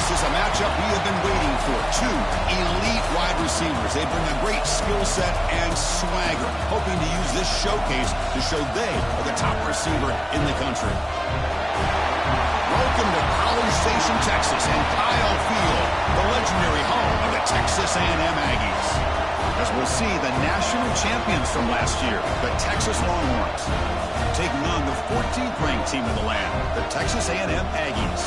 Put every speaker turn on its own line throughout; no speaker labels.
This is a matchup we have been waiting for. Two elite wide receivers. They bring a great skill set and swagger, hoping to use this showcase to show they are the top receiver in the country. Welcome to College Station, Texas, and Kyle Field, the legendary home of the Texas A&M Aggies. As we'll see, the national champions from last year, the Texas Longhorns, taking on the 14th-ranked team in the land, the Texas A&M Aggies.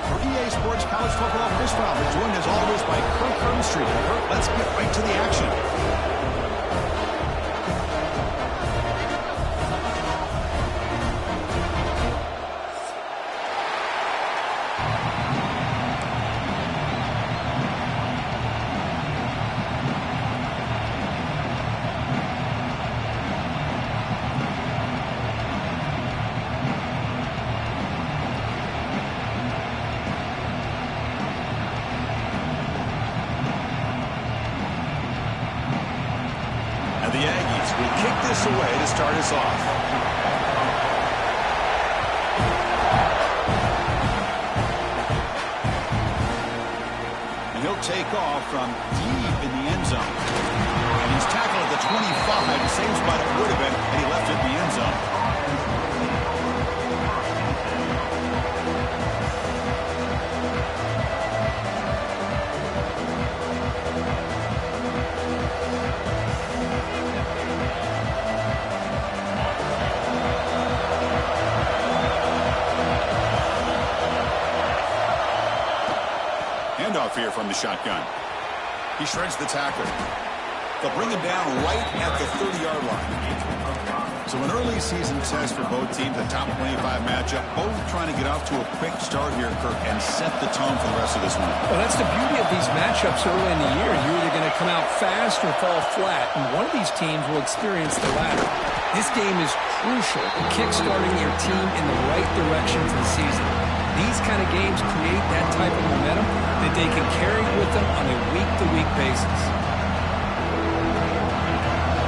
For EA Sports College Football, Chris Fowler, joined as always by Kirk Hermstreet. Kirk, let's get right to the action. The Aggies will kick this away to start us off. And he'll take off from deep in the end zone. And he's tackled at the 25, the same spot it would have been had he left it in the end zone. Handoff here from the shotgun. He shreds the tackle. They'll bring him down right at the 30-yard line. So an early season test for both teams, a top 25 matchup, both trying to get off to a quick start here, Kirk, and set the tone for the rest of this one.
Well, that's the beauty of these matchups early in the year. You're either going to come out fast or fall flat, and one of these teams will experience the latter. This game is crucial, kick-starting your team in the right direction for the season. These kind of games create that type of momentum that they can carry with them on a week-to-week basis.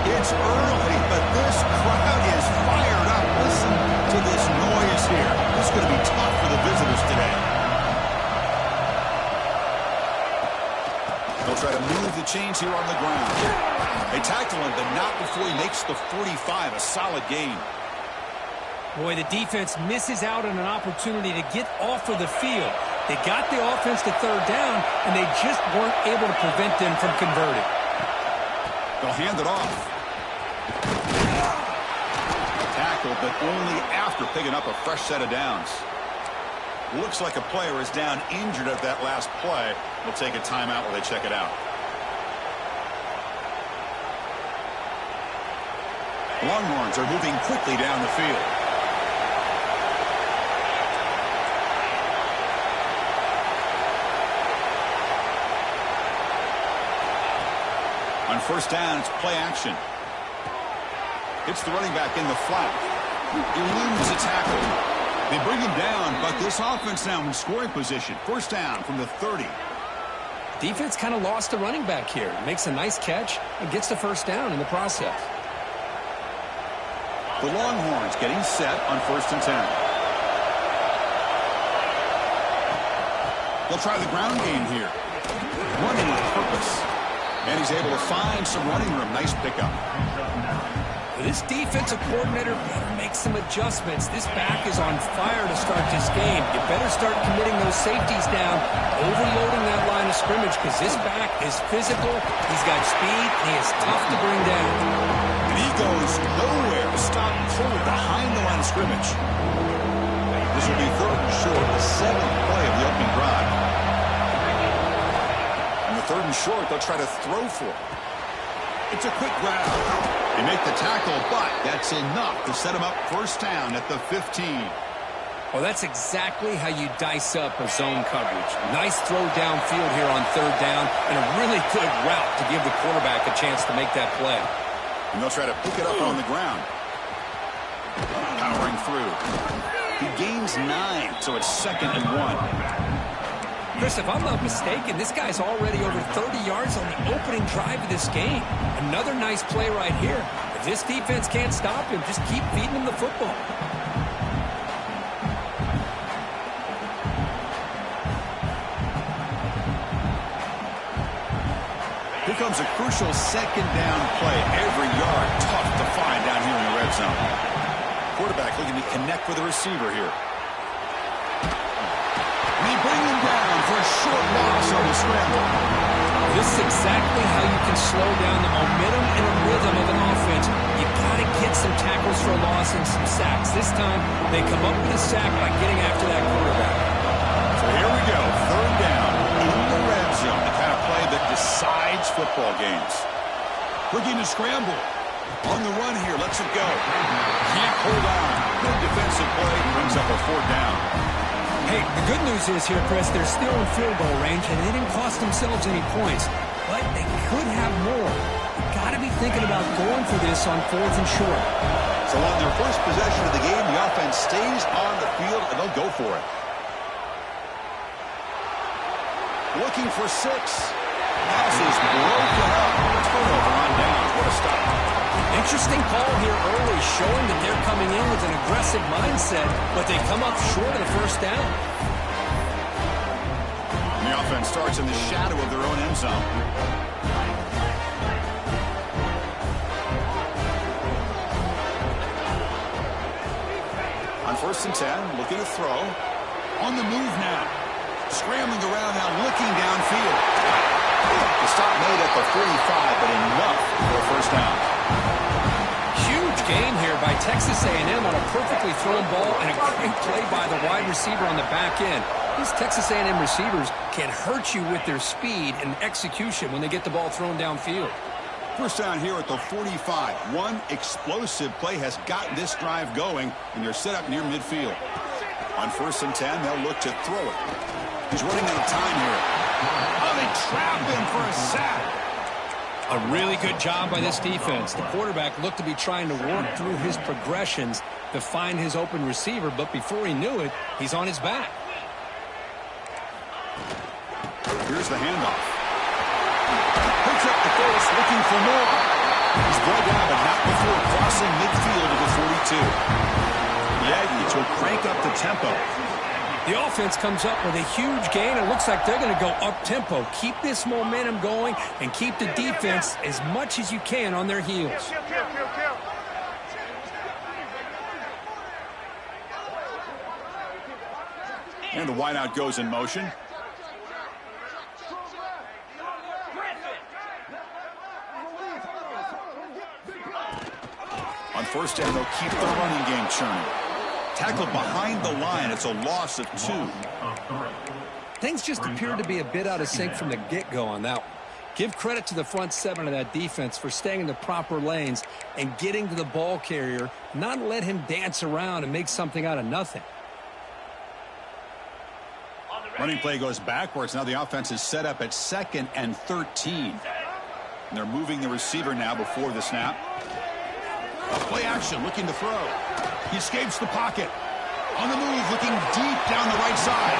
It's early, but this crowd is fired up. Listen to this noise here. This is going to be tough for the visitors today. They'll try to move the chains here on the ground. They tackle him, but not before he makes the 45, a solid gain.
Boy, the defense misses out on an opportunity to get off of the field. They got the offense to third down, and they just weren't able to prevent them from converting.
They'll hand it off. Tackle, but only after picking up a fresh set of downs. Looks like a player is down injured at that last play. We'll take a timeout while they check it out. Longhorns are moving quickly down the field. On first down, it's play action. Hits the running back in the flat. Eludes a tackle. They bring him down, but this offense now in scoring position. First down from the 30.
Defense kind of lost the running back here. Makes a nice catch and gets the first down in the process.
The Longhorns getting set on first and 10. They'll try the ground game here. Running with purpose. And he's able to find some running room. Nice pickup.
This defensive coordinator better make some adjustments. This back is on fire to start this game. You better start committing those safeties down, overloading that line of scrimmage, because this back is physical, he's got speed, and he is tough to bring down.
And he goes nowhere to stop cold behind the line of scrimmage. This will be third and short, the seventh play of the opening drive. And the third and short, they'll try to throw for it. It's a quick grab. They make the tackle, but that's enough to set him up first down at the 15.
Well, that's exactly how you dice up a zone coverage. Nice throw downfield here on third down, and a really good route to give the quarterback a chance to make that play.
And they'll try to pick it up on the ground. Powering through. He gains 9, so it's 2nd and 1.
Chris, if I'm not mistaken, this guy's already over 30 yards on the opening drive of this game. Another nice play right here. If this defense can't stop him, just keep feeding him the football.
comes a crucial second down play. Every yard tough to find down here in the red zone. Quarterback looking to connect with the receiver here. They bring him down for a short loss on the scramble.
This is exactly how you can slow down the momentum and a rhythm of an offense. You got to get some tackles for a loss and some sacks. This time, they come up with a sack by getting after that quarterback.
So here we go, third down in the red zone. The kind of play that decides football games. Looking to scramble. On the run here, lets it go. Can't hold on. Good defensive play, brings up a fourth down.
Hey, the good news is here, Chris, they're still in field goal range, and they didn't cost themselves any points. But they could have more. You've got to be thinking about going for this on fourth and short.
So on their first possession of the game, the offense stays on the field, and they'll go for it. Looking for 6. Pass is broken up. Turnover on downs. What a stop.
Interesting call here early, showing that they're coming in with an aggressive mindset, but they come up short of the first down.
And the offense starts in the shadow of their own end zone. On 1st and 10, looking to throw. On the move now. Scrambling around now, looking downfield. The stop made at the 45, but enough for a first down.
Huge gain here by Texas A&M on a perfectly thrown ball and a great play by the wide receiver on the back end. These Texas A&M receivers can hurt you with their speed and execution when they get the ball thrown downfield.
First down here at the 45. One explosive play has gotten this drive going, and they're set up near midfield. On 1st and 10, they'll look to throw it. He's running out of time here. Oh, they trap him for a sack.
A really good job by this defense. The quarterback looked to be trying to work through his progressions to find his open receiver, but before he knew it, he's on his back.
Here's the handoff. Picks up the force, looking for more. He's brought down, but not before crossing midfield to the 42. The Aggies will crank up the tempo.
The offense comes up with a huge gain. It looks like they're going to go up-tempo. Keep this momentum going and keep the defense as much as you can on their heels.
And the wideout goes in motion. On 1st down, they'll keep the running game churning. Tackled behind the line. It's a loss of 2.
Things just appeared to be a bit out of sync from the get-go on that one. Give credit to the front 7 of that defense for staying in the proper lanes and getting to the ball carrier, not let him dance around and make something out of nothing.
Running play goes backwards. Now the offense is set up at 2nd and 13. And they're moving the receiver now before the snap. Play action, looking to throw. He escapes the pocket. On the move, looking deep down the right side.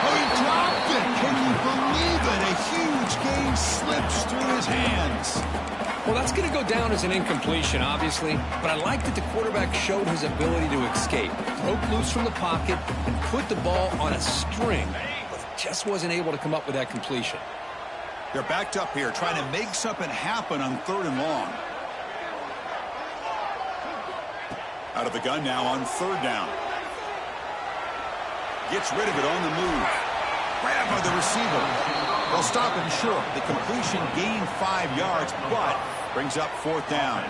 Oh, he dropped it. Can you believe it? A huge gain slips through his hands.
Well, that's going to go down as an incompletion, obviously. But I like that the quarterback showed his ability to escape. Broke loose from the pocket and put the ball on a string, but just wasn't able to come up with that completion.
They're backed up here, trying to make something happen on 3rd and long. Out of the gun now on 3rd down. Gets rid of it on the move. Grab by the receiver. They'll stop him short. The completion gained 5 yards, but brings up 4th down.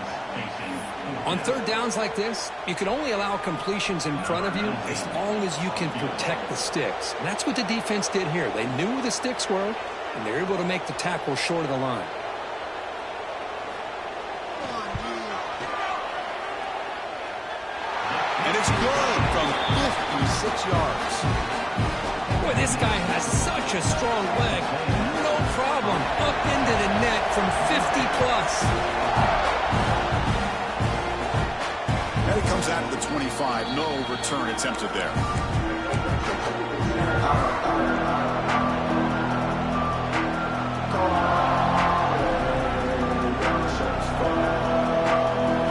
On 3rd downs like this, you can only allow completions in front of you as long as you can protect the sticks. And that's what the defense did here. They knew where the sticks were, and they were able to make the tackle short of the line.
And it's good from 56 yards.
Boy, this guy has such a strong leg. No problem. Up into the net from 50-plus.
And it comes out of the 25. No return attempted there.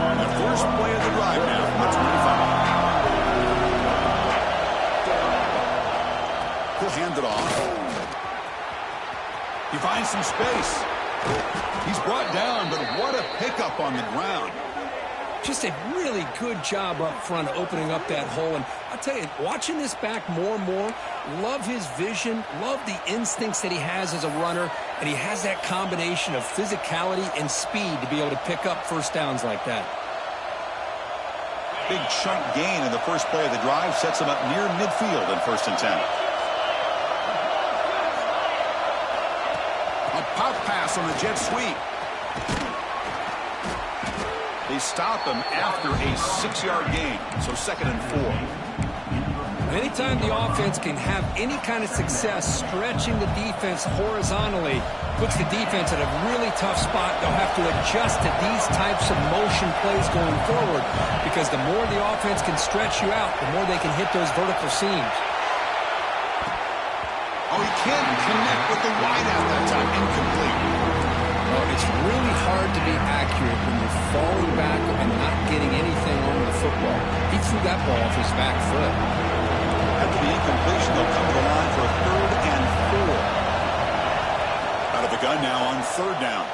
And the first play of the drive now from the 25. He'll hand it off. He finds some space. He's brought down, but what a pickup on the ground.
Just a really good job up front opening up that hole. And I'll tell you, watching this back more and more, love his vision, love the instincts that he has as a runner, and he has that combination of physicality and speed to be able to pick up first downs like that.
Big chunk gain in the first play of the drive sets him up near midfield in 1st and 10. A pop pass on the jet sweep. They stop him after a 6-yard gain, so 2nd and 4.
Anytime the offense can have any kind of success stretching the defense horizontally, puts the defense in a really tough spot. They'll have to adjust to these types of motion plays going forward, because the more the offense can stretch you out, the more they can hit those vertical seams.
Oh, he can't connect with the wideout that time. Incomplete.
Well, it's really hard to be accurate when you're falling back and not getting anything on the football. He threw that ball off his back foot.
After the incompletion, they'll come to the line for 3rd and 4. Out of the gun now on 3rd down.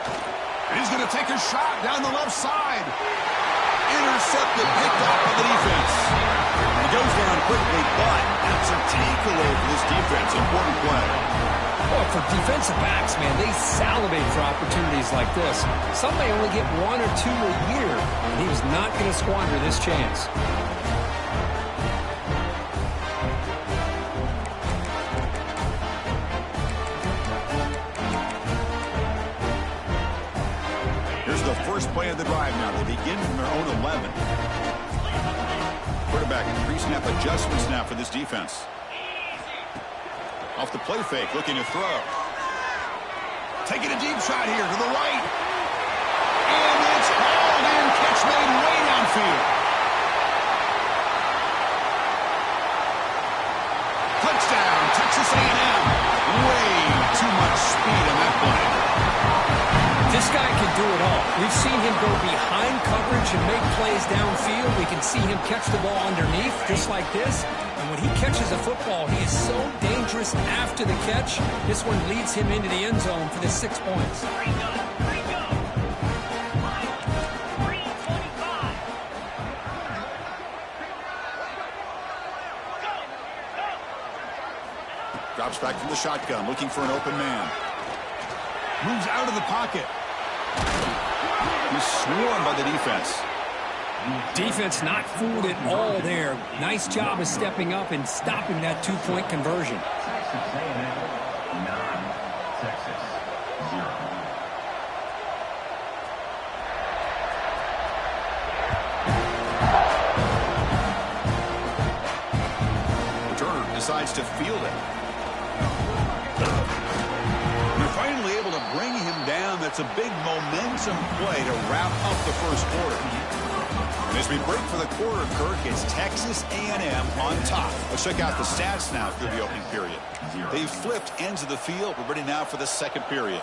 And he's going to take a shot down the left side. Intercepted, picked off by the defense. He goes down quickly, but that's a takeaway for this defense. Important play.
Well, for defensive backs, man, they salivate for opportunities like this. Some may only get 1 or 2 a year, and he was not going to squander this chance.
Here's the first play of the drive now. They begin from their own 11. Quarterback pre-snap adjustments now for this defense. Off the play fake, looking to throw. Taking a deep shot here to the right. And it's hauled in. Catch made way downfield. Touchdown, Texas A&M. Way too much speed on that play.
This guy can do it all. We've seen him go behind coverage and make plays downfield. We can see him catch the ball underneath, just like this. And when he catches a football, he is so dangerous after the catch. This one leads him into the end zone for the 6 points.
Drops back from the shotgun, looking for an open man. Moves out of the pocket. He's swarmed by the defense.
Defense not fooled at all there. Nice job of stepping up and stopping that 2-point conversion.
Texas A&M 9, Texas
0. Returner decides to field it. They're finally able to bring him down. That's a big momentum play to wrap up the first quarter. And as we break for the quarter, Kirk, it's Texas A&M on top. Let's check out the stats now through the opening period. They've flipped ends of the field. We're ready now for the second period.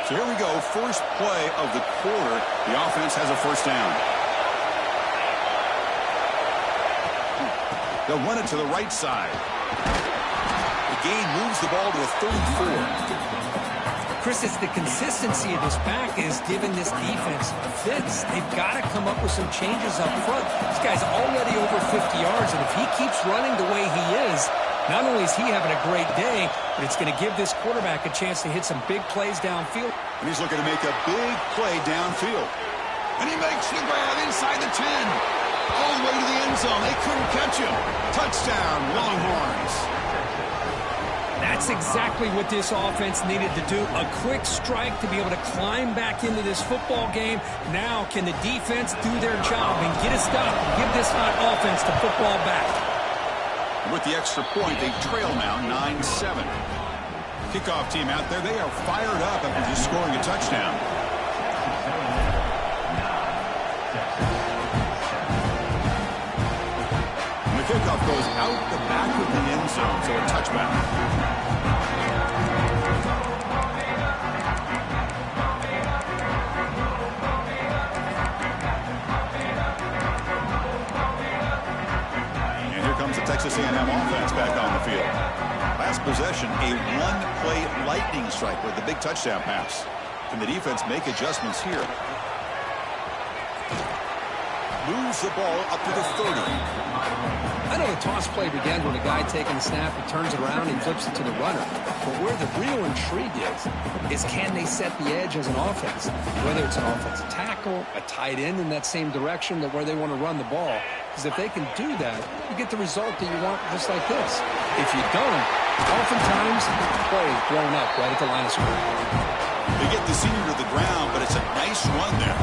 So here we go. First play of the quarter. The offense has a first down. They'll run it to the right side. The gain moves the ball to the 34.
Chris, it's the consistency of this pack is giving this defense fits. They've got to come up with some changes up front. This guy's already over 50 yards, and if he keeps running the way he is, not only is he having a great day, but it's going to give this quarterback a chance to hit some big plays downfield.
And he's looking to make a big play downfield. And he makes the grab inside the 10. All the way to the end zone. They couldn't catch him. Touchdown, Longhorns.
That's exactly what this offense needed to do. A quick strike to be able to climb back into this football game. Now can the defense do their job and get a stop and give this hot offense the football back.
And with the extra point, they trail now 9-7. Kickoff team out there, they are fired up after just scoring a touchdown. And the kickoff goes out the back of the end zone, so a touchback. And here comes the Texas A&M offense back on the field. last possession, a one-play lightning strike with the big touchdown pass. Can the defense make adjustments here? Moves the ball up to the 30.
I know the toss play begins when a guy taking the snap, he turns it around and flips it to the runner. But where the real intrigue is can they set the edge as an offense? Whether it's an offensive tackle, a tight end in that same direction that where they want to run the ball. Because if they can do that, you get the result that you want just like this. If you don't, oftentimes the play is blown up right at the line of scrimmage.
They get the senior to the ground, but it's a nice run there.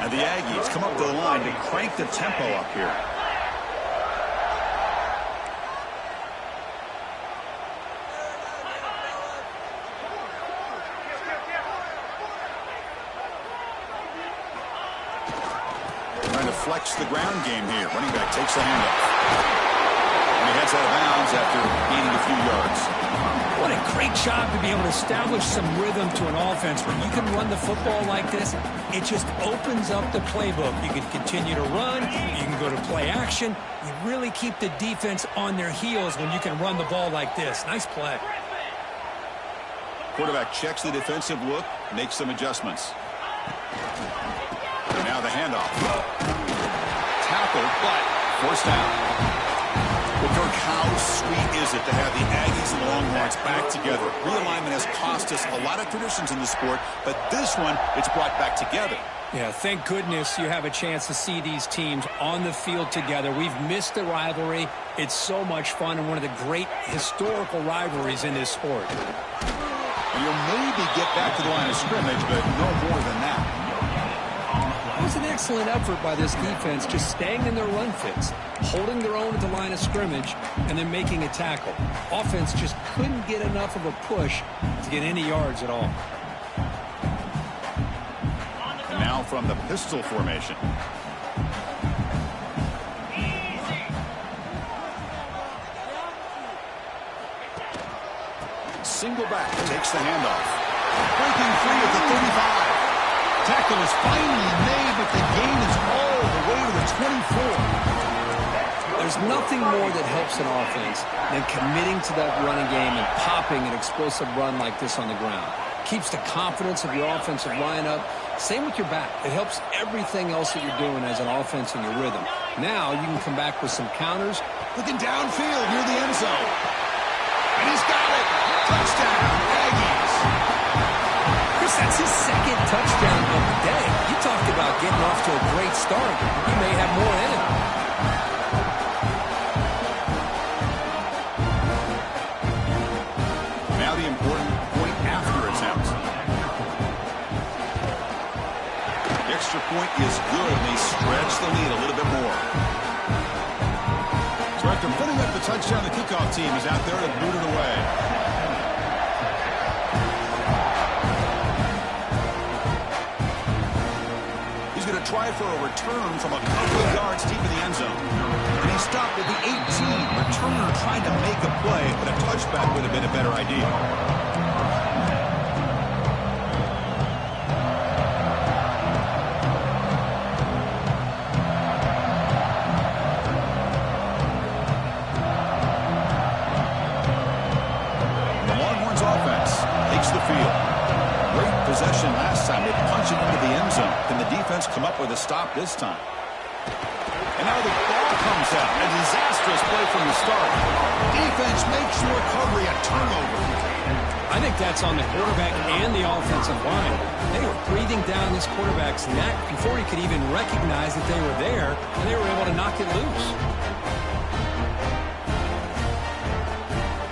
And the Aggies come up to the line to crank the tempo up here. Trying to flex the ground game here. Running back takes the handoff. And he heads out of bounds after gaining a few yards.
What a great job to be able to establish some rhythm to an offense where you can run the football like this. It just opens up the playbook. You can continue to run. You can go to play action. You really keep the defense on their heels when you can run the ball like this. Nice play.
Quarterback checks the defensive look, makes some adjustments. And now the handoff. Tackled, but forced out. Well, Kirk, how sweet is it to have the Aggies and Longhorns back together? Realignment has cost us a lot of traditions in the sport, but this one, it's brought back together.
Yeah, thank goodness you have a chance to see these teams on the field together. We've missed the rivalry. It's so much fun and one of the great historical rivalries in this sport.
You'll maybe get back to the line of scrimmage, but no more than that.
It was an excellent effort by this defense, just staying in their run fits, holding their own at the line of scrimmage, and then making a tackle. Offense just couldn't get enough of a push to get any yards at all.
And now from the pistol formation. Single back, takes the handoff. Breaking free at the 35. Tackle is finally made, but the gain is all the way to the 24.
There's nothing more that helps an offense than committing to that running game and popping an explosive run like this on the ground. Keeps the confidence of your offensive line up. Same with your back. It helps everything else that you're doing as an offense in your rhythm. Now you can come back with some counters.
Looking downfield near the end zone. And he's got it. Touchdown, Aggies.
Chris, that's his second touchdown of the day. You talked about getting off to a great start. He may have more in it.
Now the important point after attempt. The extra point is good, and they stretch the lead a little bit more. So after putting up the touchdown, the kickoff team is out there to boot it away. Try for a return from a couple of yards deep in the end zone. And he stopped at the 18. Returner tried to make a play, but a touchback would have been a better idea. The Longhorns offense takes the field. Great possession last time. They punch it into the end zone. Can the defense come up with a stop this time? And now the ball comes out. A disastrous play from the start. Defense makes the recovery a turnover.
I think that's on the quarterback and the offensive line. They were breathing down this quarterback's neck before he could even recognize that they were there, and they were able to knock it loose.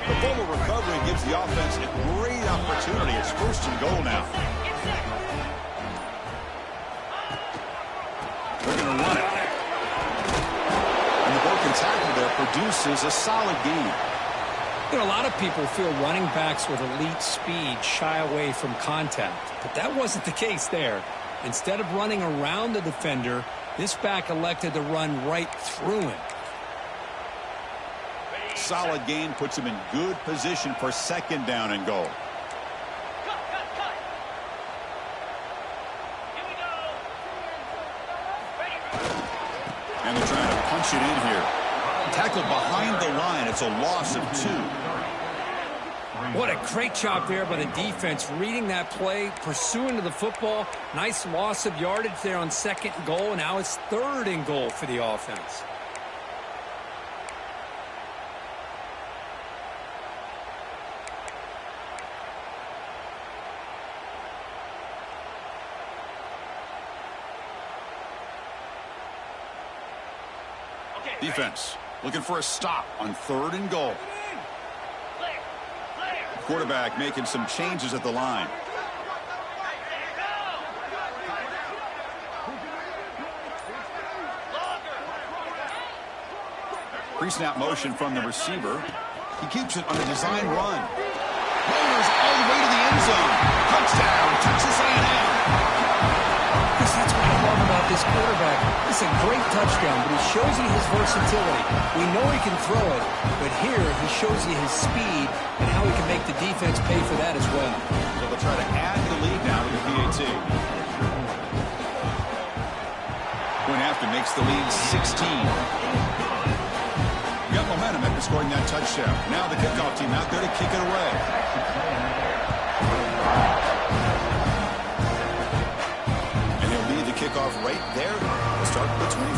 The fumble recovery gives the offense a great opportunity. It's first and goal now. They're going to run it. And the broken tackle there produces a solid gain.
You know, a lot of people feel running backs with elite speed shy away from contact, but that wasn't the case there. Instead of running around the defender, this back elected to run right through him.
Solid gain puts him in good position for second down and goal. And they're trying to punch it in here. Tackled behind the line. It's a loss of 2.
What a great job there by the defense, reading that play, pursuing to the football. Nice loss of yardage there on 2nd and goal, and now it's 3rd and goal for the offense.
Defense looking for a stop on 3rd and goal. Quarterback making some changes at the line. Pre-snap motion from the receiver. He keeps it on a design run. Rollers all the way to the end zone. Touchdown, Texas A&M.
That's what I love about this quarterback. It's a great touchdown, but he shows you his versatility. We know he can throw it, but here he shows you his speed and how he can make the defense pay for that as well.
So they'll try to add the lead now with the PAT. Point after makes the lead 16. Got momentum after scoring that touchdown. Now the kickoff team out there to kick it away. Kickoff right there. We'll start at the 25.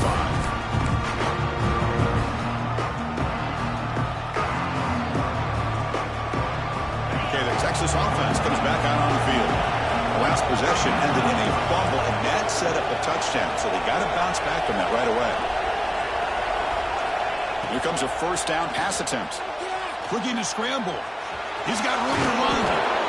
Okay, the Texas offense comes back out on the field. The last possession ended in a fumble, and that set up a touchdown, so they got to bounce back from that right away. Here comes a 1st down pass attempt. Looking to scramble. He's got room to run.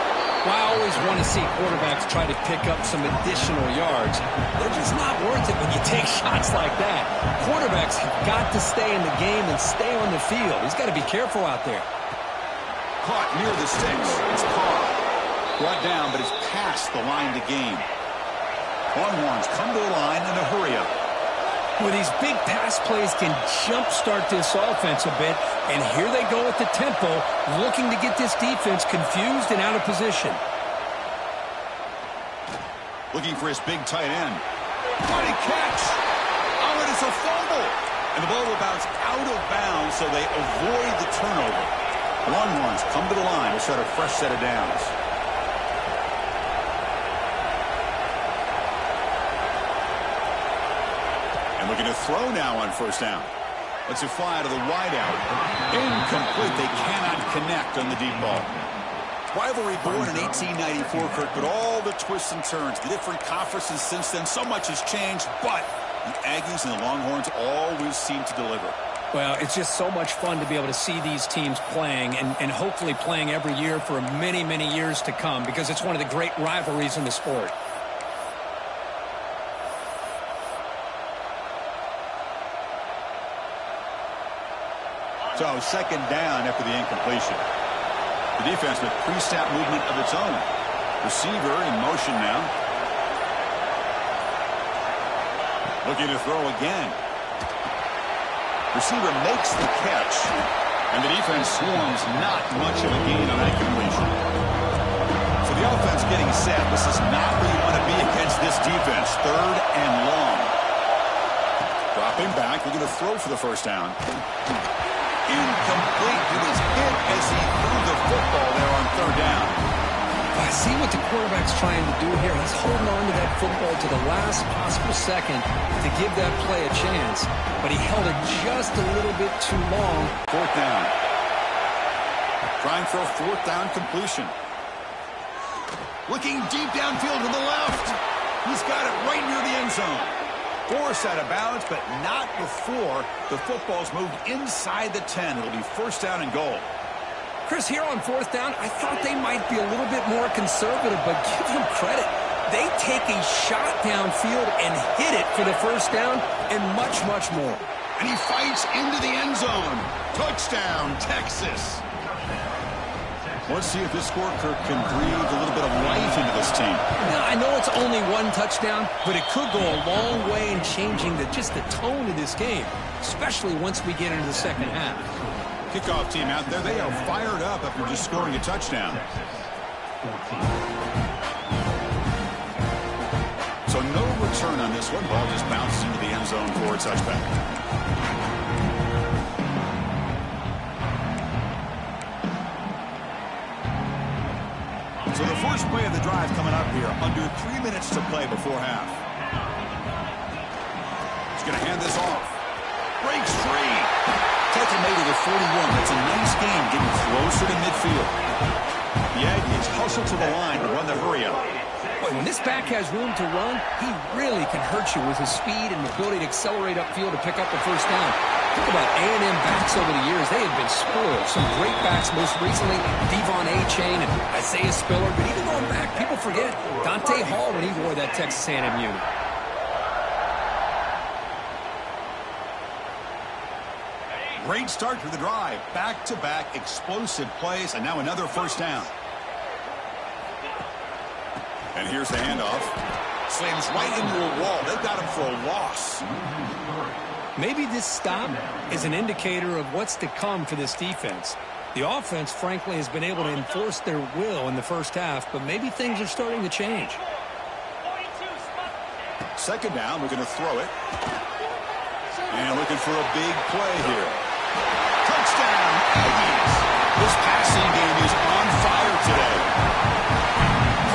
Well, I always want to see quarterbacks try to pick up some additional yards. They're just not worth it when you take shots like that. Quarterbacks have got to stay in the game and stay on the field. He's got to be careful out there.
Caught near the sticks. It's Carr. Brought down, but it's past the line to gain. Longhorns come to the line in a hurry-up.
Well, these big pass plays can jumpstart this offense a bit, and here they go at the tempo, looking to get this defense confused and out of position.
Looking for his big tight end. Mighty catch! Oh, and it's a fumble! And the ball will bounce out of bounds, so they avoid the turnover. Longhorns come to the line to start a fresh set of downs. Looking to throw now on 1st down. Let's it fly to the wideout. Incomplete. They cannot connect on the deep ball. Rivalry born in 1894, Kirk, but all the twists and turns, the different conferences since then, so much has changed, but the Aggies and the Longhorns always seem to deliver.
Well, it's just so much fun to be able to see these teams playing and hopefully playing every year for many, many years to come, because it's one of the great rivalries in the sport.
So 2nd down after the incompletion. The defense with pre-snap movement of its own. Receiver in motion now. Looking to throw again. Receiver makes the catch. And the defense swarms not much of a gain on that completion. So the offense getting set. This is not where you want to be against this defense. 3rd and long. Dropping back. Looking to throw for the 1st down. Incomplete. He was hit as he threw the football there on 3rd down.
I see what the quarterback's trying to do here. He's holding on to that football to the last possible second to give that play a chance. But he held it just a little bit too long.
4th down. Trying for a 4th down completion. Looking deep downfield to the left. He's got it right near the end zone. Forced out of bounds, but not before the football's moved inside the 10. It'll be 1st down and goal.
Chris, here on 4th down, I thought they might be a little bit more conservative, but give them credit. They take a shot downfield and hit it for the 1st down and much, much more.
And he fights into the end zone. Touchdown, Texas. Let's see if this score, Kirk, can breathe a little bit of life into this team.
Now, I know it's only 1 touchdown, but it could go a long way in changing just the tone of this game, especially once we get into the 2nd half.
Kickoff team out there, they are fired up after just scoring a touchdown. So no return on this one. Ball just bounces into the end zone for a touchback. first play of the drive coming up here. Under 3 minutes to play before half. He's going to hand this off. Breaks free. Taken made it at 41. That's a nice game getting closer to midfield. The Aggies hustle to the line to run the hurry up.
Boy, when this back has room to run, he really can hurt you with his speed and ability to accelerate upfield to pick up the first down. Think about A&M backs over the years. They have been spoiled. Some great backs, most recently Devon A-Chain and Isaiah Spiller. But even going back, people forget Dante Hall when he wore that Texas A&M unit.
Great start to the drive. Back-to-back explosive plays, and now another first down. And here's the handoff. Slams right into a wall. They've got him for a loss.
Maybe this stop is an indicator of what's to come for this defense. The offense, frankly, has been able to enforce their will in the first half, but maybe things are starting to change.
Second down, we're going to throw it. And looking for a big play here. Touchdown, Aggies. This passing game is on fire today.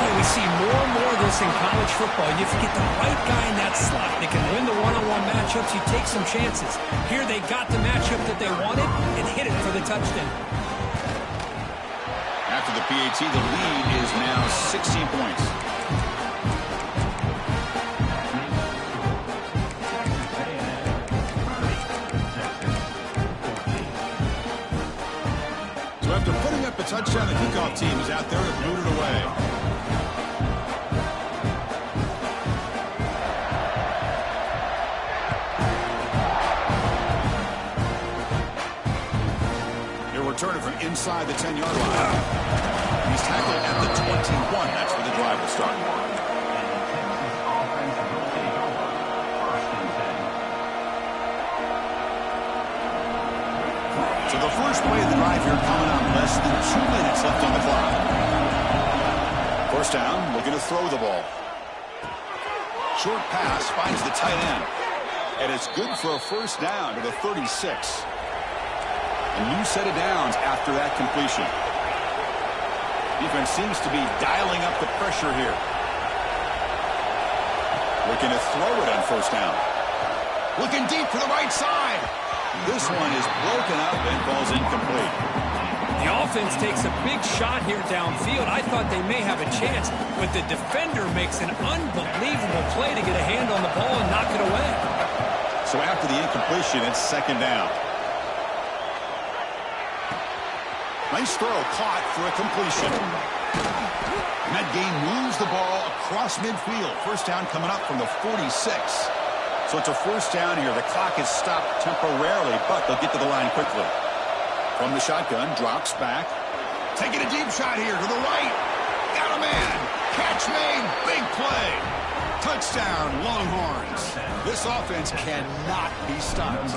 Boy, we see more and more of this in college football. You have to get the right guy in that slot. They can win the one-on-one matchups. You take some chances. Here they got the matchup that they wanted and hit it for the touchdown.
After the PAT, the lead is now 16 points. So after putting up a touchdown, the kickoff team is out there to boot it away. Returning from inside the 10-yard line. He's tackled at the 21. That's where the drive will start. So the first play of the drive here coming up. Less than 2 minutes left on the clock. First down, looking to throw the ball. Short pass finds the tight end. And it's good for a first down to the 36. A new set of downs after that completion. Defense seems to be dialing up the pressure here. Looking to throw it on first down. Looking deep to the right side. This one is broken up and falls incomplete.
The offense takes a big shot here downfield. I thought they may have a chance, but the defender makes an unbelievable play to get a hand on the ball and knock it away.
So after the incompletion, it's second down. Nice throw, caught for a completion. And that game moves the ball across midfield. First down coming up from the 46. So it's a first down here. The clock is stopped temporarily, but they'll get to the line quickly. From the shotgun, drops back. Taking a deep shot here to the right. Got a man. Catch made. Big play. Touchdown, Longhorns. This offense cannot be stopped.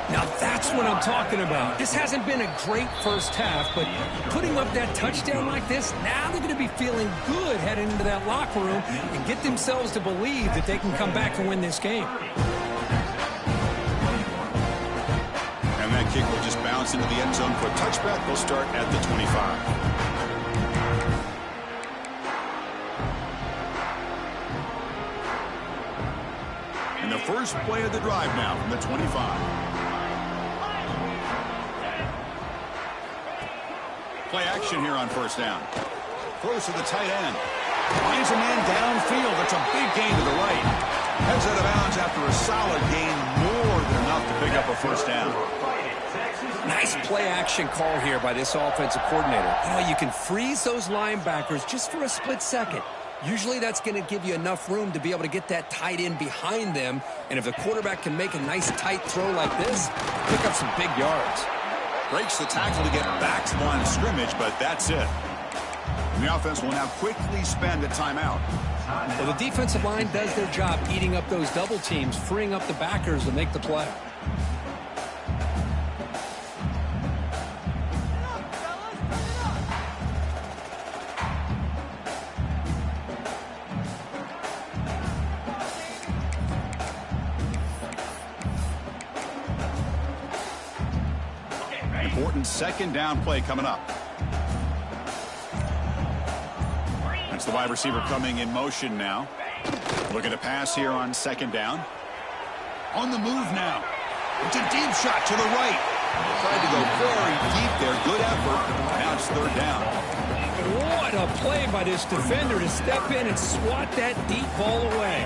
Now that's what I'm talking about. This hasn't been a great first half, but putting up that touchdown like this, now they're going to be feeling good heading into that locker room and get themselves to believe that they can come back and win this game.
And that kick will just bounce into the end zone for a touchback. They'll start at the 25. And the first play of the drive now from the 25. Play action here on first down. Throws to the tight end. Finds a man downfield. That's a big gain to the right. Heads out of bounds after a solid gain, more than enough to pick up a first down.
Nice play action call here by this offensive coordinator. You know, you can freeze those linebackers just for a split second. Usually that's going to give you enough room to be able to get that tight end behind them. And if the quarterback can make a nice tight throw like this, pick up some big yards.
Breaks the tackle to get back to the line of scrimmage, but that's it. And the offense will now quickly spend a timeout.
Well, the defensive line does their job eating up those double teams, freeing up the backers to make the play.
Important second down play coming up. The wide receiver coming in motion now. Looking to pass here on second down. On the move now. It's a deep shot to the right. Tried to go very deep there. Good effort. Now it's third down.
What a play by this defender to step in and swat that deep ball away.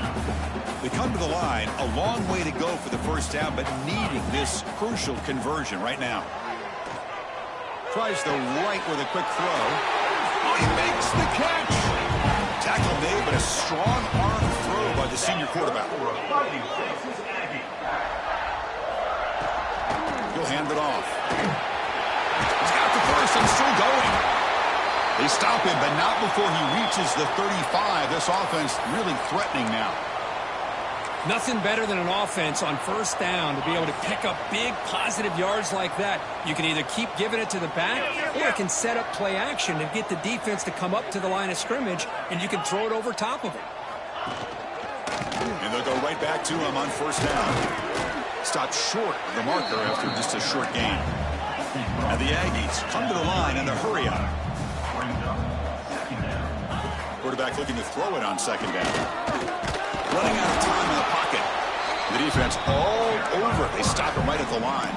They come to the line. A long way to go for the first down, but needing this crucial conversion right now. Tries the right with a quick throw. Oh, he makes the catch. Tackle made, but a strong arm throw by the senior quarterback. He'll hand it off. He's got the first and still going. They stop him, but not before he reaches the 35. This offense really threatening now.
Nothing better than an offense on first down to be able to pick up big positive yards like that. You can either keep giving it to the back, or it can set up play action and get the defense to come up to the line of scrimmage, and you can throw it over top of it.
And they'll go right back to him on first down. Stopped short of the marker after just a short gain. And the Aggies come to the line in a hurry up. Quarterback looking to throw it on second down. Running out of time in the pocket. The defense all over it. They stop it right at the line.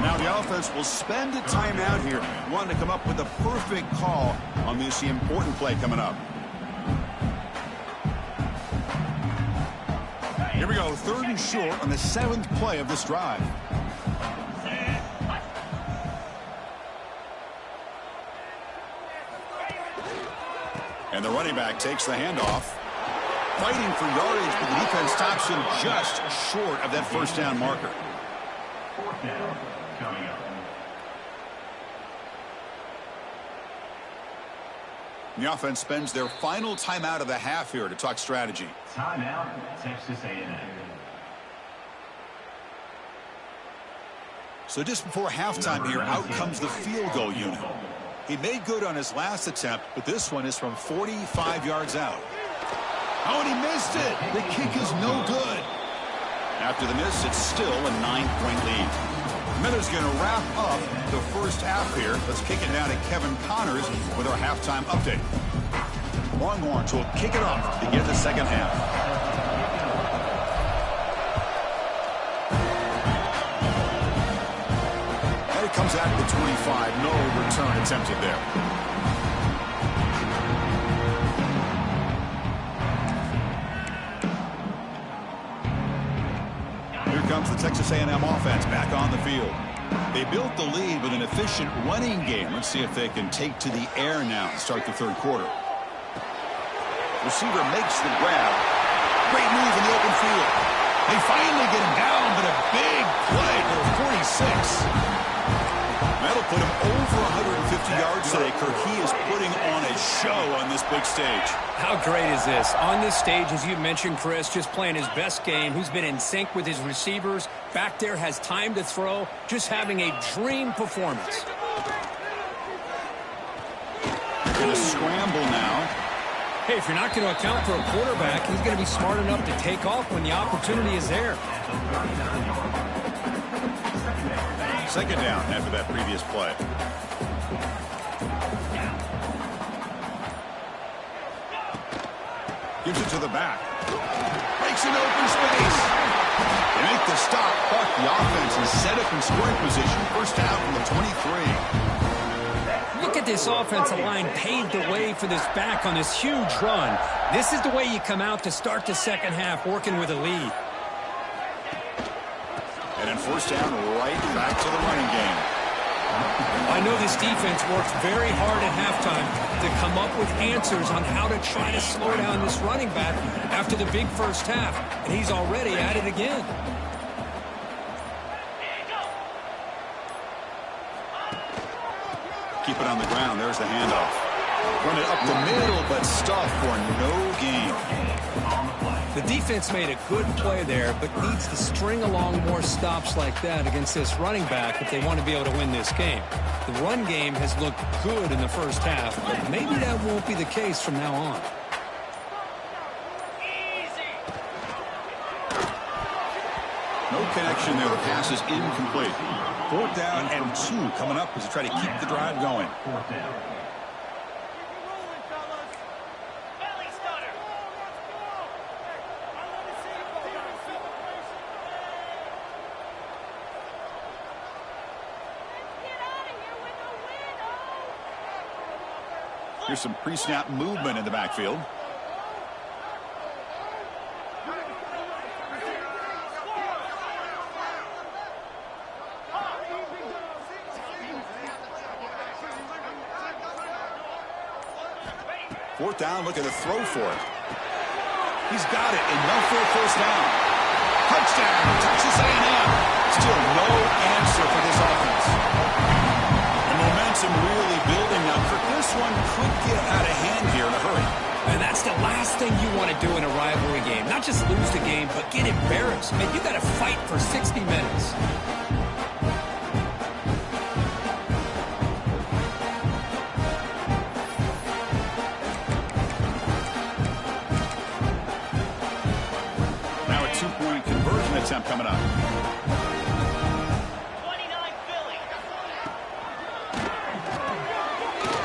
Now the offense will spend a timeout here, wanting to come up with the perfect call on this important play coming up. Here we go, third and short on the 7th play of this drive. And the running back takes the handoff. Fighting for yardage, but the defense stops him just short of that first down marker.
Fourth down coming up.
The offense spends their final timeout of the half here to talk strategy.
Timeout, Texas A&M.
So just before halftime here, out comes the field goal unit. He made good on his last attempt, but this one is from 45 yards out. Oh, and he missed it. The kick is no good. After the miss, it's still a 9-point lead. Miller's going to wrap up the first half here. Let's kick it now to Kevin Connors with our halftime update. Longhorns will kick it off to begin the second half. And it comes out to the 25. No return attempted there. Comes the Texas A&M offense back on the field. They built the lead with an efficient running game. Let's see if they can take to the air now to start the third quarter. Receiver makes the grab. Great move in the open field. They finally get him down, but a big play for 46. That'll put him over 150 yards today. Kirk, he is putting on a show on this big stage.
How great is this? On this stage, as you mentioned, Chris, just playing his best game. He's been in sync with his receivers. Back there, has time to throw. Just having a dream performance.
Going to scramble now.
Hey, if you're not going to account for a quarterback, he's going to be smart enough to take off when the opportunity is there.
Second down after that previous play. Gives it to the back. Breaks an open space. They make the stop, but the offense is set up in scoring position. First down from the 23.
Look at this offensive line paved the way for this back on this huge run. This is the way you come out to start the second half, working with a lead.
And then first down, right back to the running game.
I know this defense works very hard at halftime to come up with answers on how to try to slow down this running back after the big first half, and he's already at it again.
Keep it on the ground. There's the handoff. Run it up the middle, but stuff for no gain.
The defense made a good play there, but needs to string along more stops like that against this running back if they want to be able to win this game. The run game has looked good in the first half, but maybe that won't be the case from now on.
No connection there. The pass is incomplete. Fourth down and 2 coming up as they try to keep the drive going.
Fourth down.
Here's some pre-snap movement in the backfield. Fourth down, looking to throw for it. He's got it, enough for a first down. Touchdown, Texas A&M. Still no answer for this offense. The momentum really building now. For this one could get out of hand here in a hurry.
And that's the last thing you want to do in a rivalry game. Not just lose the game, but get embarrassed. Man, you got to fight for 60 minutes.
Attempt coming up.
29 Philly.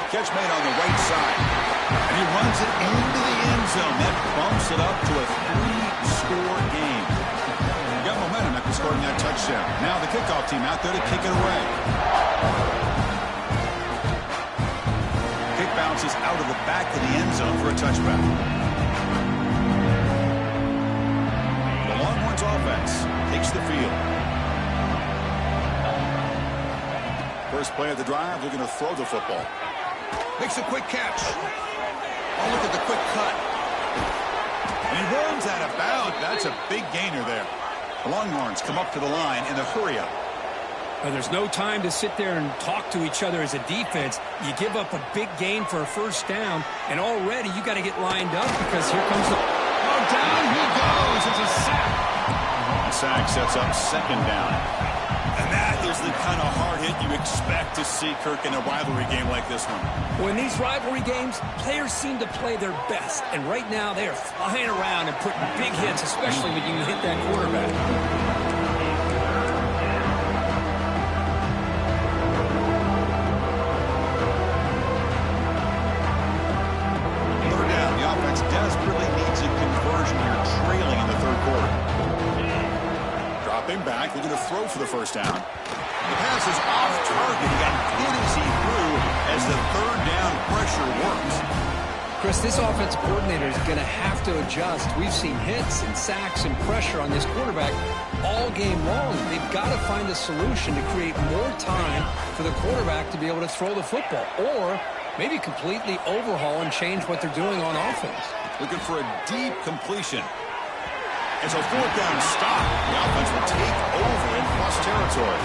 Catch made on the right side. And he runs it into the end zone. That bumps it up to a 3-score game. He got momentum after scoring that touchdown. Now the kickoff team out there to kick it away. Kick bounces out of the back of the end zone for a touchback. Offense takes the field. First play of the drive, they're going to throw the football. Makes a quick catch. Oh, look at the quick cut. And he runs out of bounds. That's a big gainer there. The Longhorns come up to the line in the hurry up.
There's no time to sit there and talk to each other as a defense. You give up a big gain for a first down, and already you got to get lined up because here comes the... Oh, down he goes. It's a sack.
Sack sets up second down. And that is the kind of hard hit you expect to see, Kirk, in a rivalry game like this one.
Well, in these rivalry games, players seem to play their best. And right now, they are flying around and putting big hits, especially when you hit that quarterback.
Third down, the offense desperately needs a conversion here, trailing in the third quarter. Dropping back, looking to throw for the first down. The pass is off target. He got hit as he threw as the third down pressure works.
Chris, this offensive coordinator is going to have to adjust. We've seen hits and sacks and pressure on this quarterback all game long. They've got to find a solution to create more time for the quarterback to be able to throw the football, or maybe completely overhaul and change what they're doing on offense.
Looking for a deep completion. It's a fourth down stop. The offense will take over in plus territory.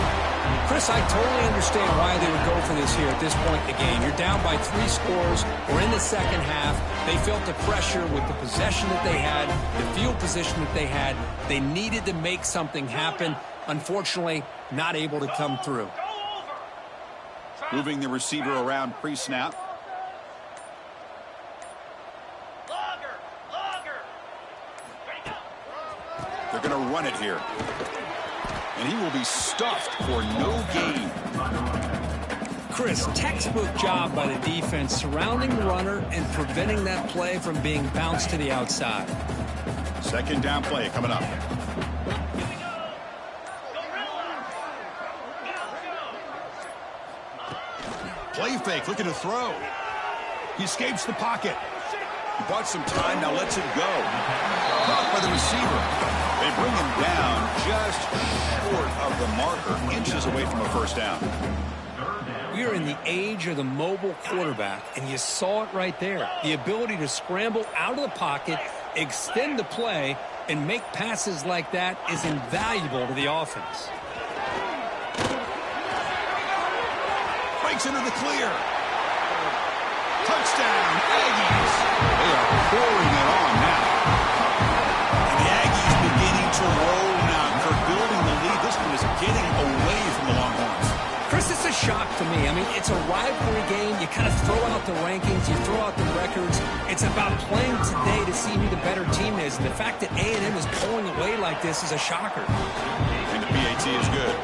Chris, I totally understand why they would go for this here at this point in the game. You're down by 3 scores. We're in the second half. They felt the pressure with the possession that they had, the field position that they had. They needed to make something happen. Unfortunately, not able to come through.
Moving the receiver around pre-snap. They're going to run it here. And he will be stuffed for no gain.
Chris, textbook job by the defense surrounding the runner and preventing that play from being bounced to the outside.
Second down play coming up. Play fake, looking to throw. He escapes the pocket. He bought some time, now lets it go. Caught by the receiver. They bring him down just short of the marker, inches away from a first down.
We are in the age of the mobile quarterback, and you saw it right there. The ability to scramble out of the pocket, extend the play, and make passes like that is invaluable to the offense.
Breaks into the clear. Touchdown, Aggies. They are pouring it on now. And the Aggies beginning to roll now. They're building the lead. This one is getting away from the Longhorns.
Chris, it's a shock to me. I mean, it's a rivalry game. You kind of throw out the rankings. You throw out the records. It's about playing today to see who the better team is. And the fact that A&M is pulling away like this is a shocker.
And the PAT is good.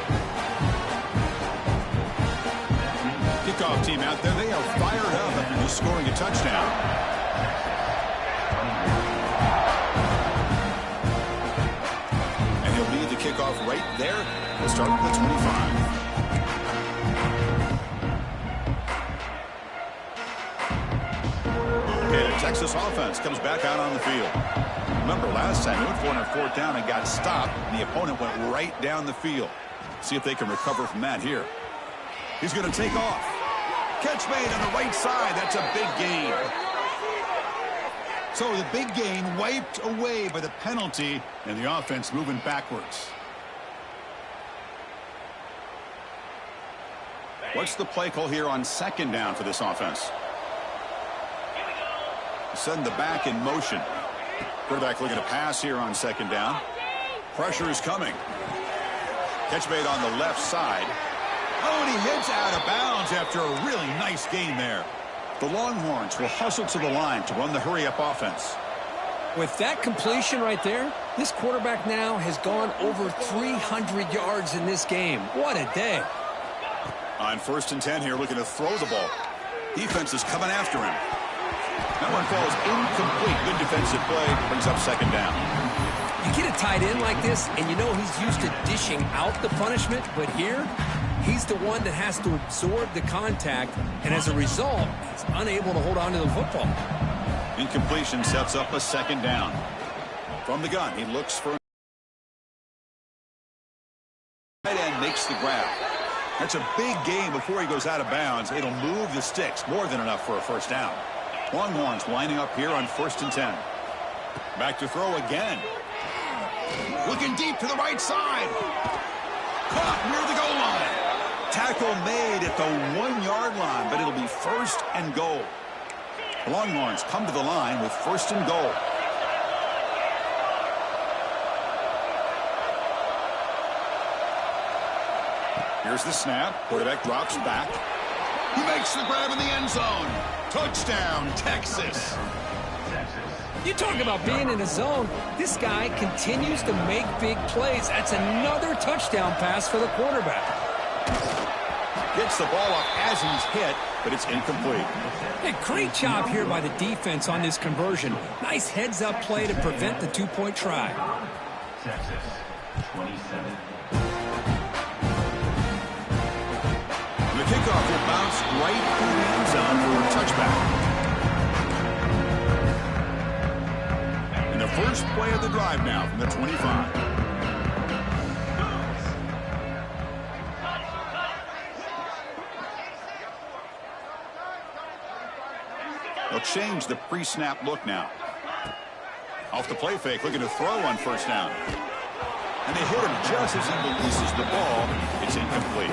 Kickoff team out there. They are fired up after just scoring a touchdown. And he'll lead the kickoff right there. We'll start at the 25. Texas offense comes back out on the field. Remember, last time they went for it on 4th down and got stopped, and the opponent went right down the field. See if they can recover from that here. He's going to take off. Catch made on the right side. That's a big gain. So the big gain wiped away by the penalty, and the offense moving backwards. What's the play call here on 2nd down for this offense? Send the back in motion. Quarterback looking to pass here on 2nd down. Pressure is coming. Catch made on the left side. Oh, and he hits out of bounds after a really nice gain there. The Longhorns will hustle to the line to run the hurry-up offense.
With that completion right there, this quarterback now has gone over 300 yards in this game. What a day.
On 1st and 10 here, looking to throw the ball. Defense is coming after him. That one falls incomplete. Good defensive play. Brings up 2nd down.
You get a tight end like this, and you know he's used to dishing out the punishment, but here, he's the one that has to absorb the contact, and as a result, he's unable to hold on to the football.
Incompletion sets up a 2nd down. From the gun, he looks for tight end, makes the grab. That's a big gain before he goes out of bounds. It'll move the sticks, more than enough for a 1st down. Longhorns lining up here on 1st and 10. Back to throw again. Looking deep to the right side. Caught near the goal line. Tackle made at the 1-yard line, but it'll be 1st and goal. The Longhorns come to the line with 1st and goal. Here's the snap. Quarterback drops back. He makes the grab in the end zone. Touchdown, Texas.
You talk about being in a zone. This guy continues to make big plays. That's another touchdown pass for the quarterback.
Gets the ball up as he's hit, but it's incomplete.
Hey, great job here by the defense on this conversion. Nice heads-up play to prevent the 2-point try.
Texas, 27.
The kickoff will bounce right in the end zone for a touchback. And the first play of the drive now from the 25. They'll change the pre-snap look now. Off the play fake, looking to throw on 1st down. And they hit him just as he releases the ball. It's incomplete.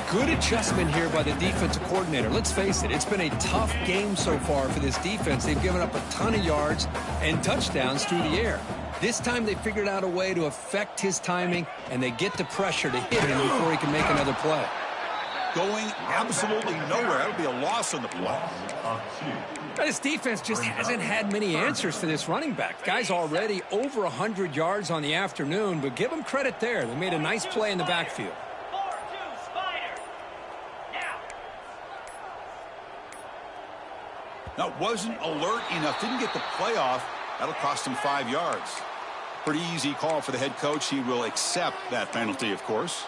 Good adjustment here by the defensive coordinator. Let's face it, it's been a tough game so far for this defense. They've given up a ton of yards and touchdowns through the air. This time they figured out a way to affect his timing, and they get the pressure to hit him before he can make another play.
Going absolutely nowhere. That would be a loss on the play.
This defense just hasn't had many answers for this running back. Guy's already over 100 yards on the afternoon, but give him credit there. They made a nice play in the backfield.
Now, wasn't alert enough. Didn't get the playoff. That'll cost him 5 yards. Pretty easy call for the head coach. He will accept that penalty, of course.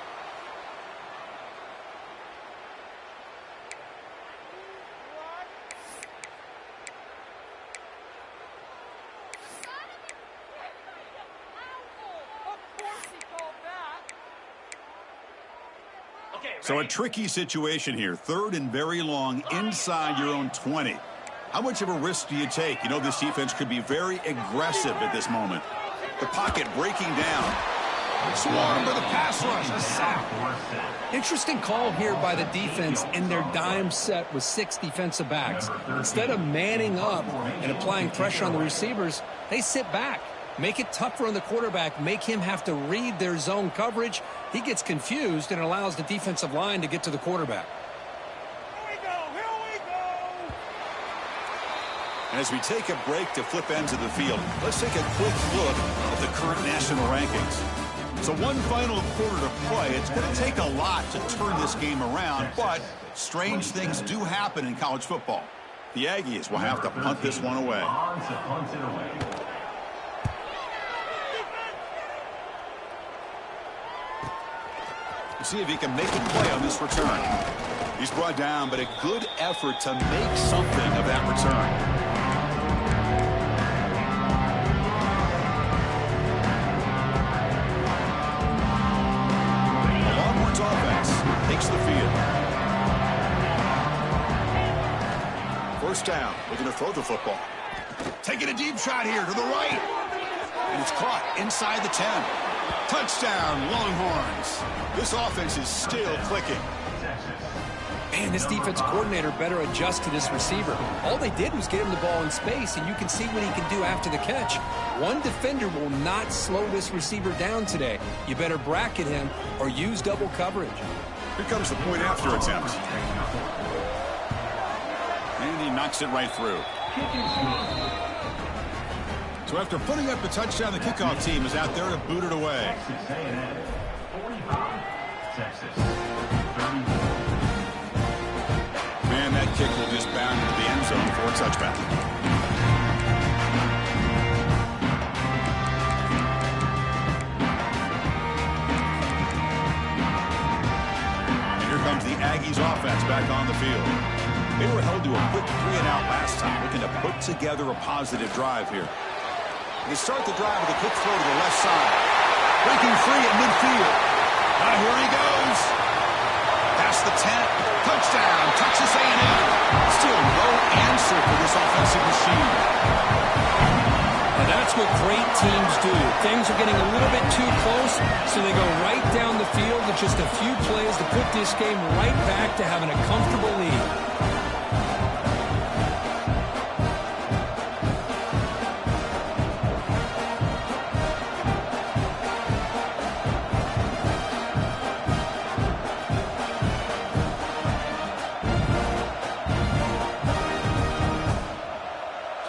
So a tricky situation here. 3rd and very long inside your own 20. How much of a risk do you take? You know this defense could be very aggressive at this moment. The pocket breaking down. Swarm with a pass rush. A sack.
Interesting call here by the defense in their dime set with 6 defensive backs. Instead of manning up and applying pressure on the receivers, they sit back. Make it tougher on the quarterback. Make him have to read their zone coverage. He gets confused and allows the defensive line to get to the quarterback.
And as we take a break to flip ends of the field, let's take a quick look at the current national rankings. So one final quarter to play. It's going to take a lot to turn this game around, but strange things do happen in college football. The Aggies will have to punt this one away. See if he can make a play on this return. He's brought down, but a good effort to make something of that return. first down. Looking to throw the football. Taking a deep shot here to the right. And it's caught inside the 10. Touchdown, Longhorns. This offense is still clicking.
Man, this defensive coordinator better adjust to this receiver. All they did was get him the ball in space, and you can see what he can do after the catch. One defender will not slow this receiver down today. You better bracket him or use double coverage.
Here comes the point after attempt. And he knocks it right through. So after putting up a touchdown, the kickoff team is out there to boot it away.
Texas A&M 45, Texas 31.
Man, that kick will just bound into the end zone for a touchback. And here comes the Aggies offense back on the field. They were held to a quick 3-and-out last time, looking to put together a positive drive here. They start the drive with a quick throw to the left side. Breaking free at midfield. Now here he goes. Past the 10. Touchdown, Texas A&M. Still no answer for this offensive machine.
And that's what great teams do. Things are getting a little bit too close, so they go right down the field with just a few plays to put this game right back to having a comfortable lead.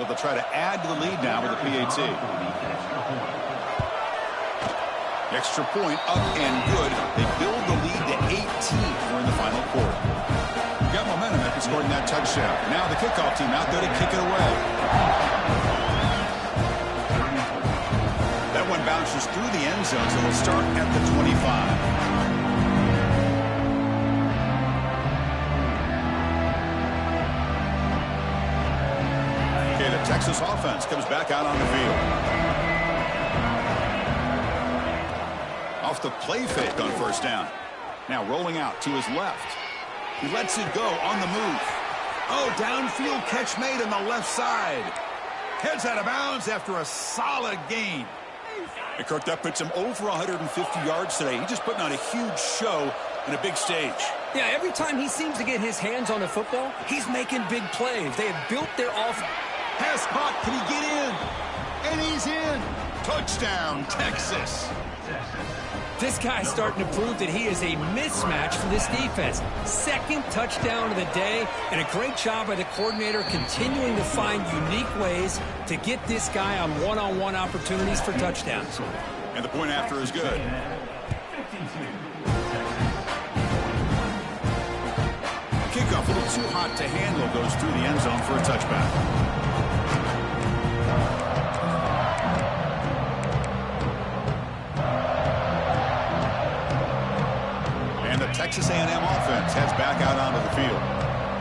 They'll try to add to the lead now with a PAT. Extra point up and good. They build the lead to 18. We're in the final quarter. Got momentum after scoring that touchdown. Now the kickoff team out there to kick it away. That one bounces through the end zone, so they'll start at the 25. Texas offense comes back out on the field. Off the play fake on first down. Now rolling out to his left. He lets it go on the move. Oh, downfield catch made on the left side. Heads out of bounds after a solid gain. Hey, Kirk, that puts him over 150 yards today. He's just putting on a huge show in a big stage.
Yeah, every time he seems to get his hands on the football, he's making big plays. They have built their offense.
Pass caught. Can he get in? And he's in. Touchdown, Texas.
This guy's starting to prove that he is a mismatch for this defense. Second touchdown of the day, and a great job by the coordinator continuing to find unique ways to get this guy on one-on-one opportunities for touchdowns.
And the point after is good. Kickoff a little too hot to handle, goes through the end zone for a touchback. Texas A&M offense heads back out onto the field.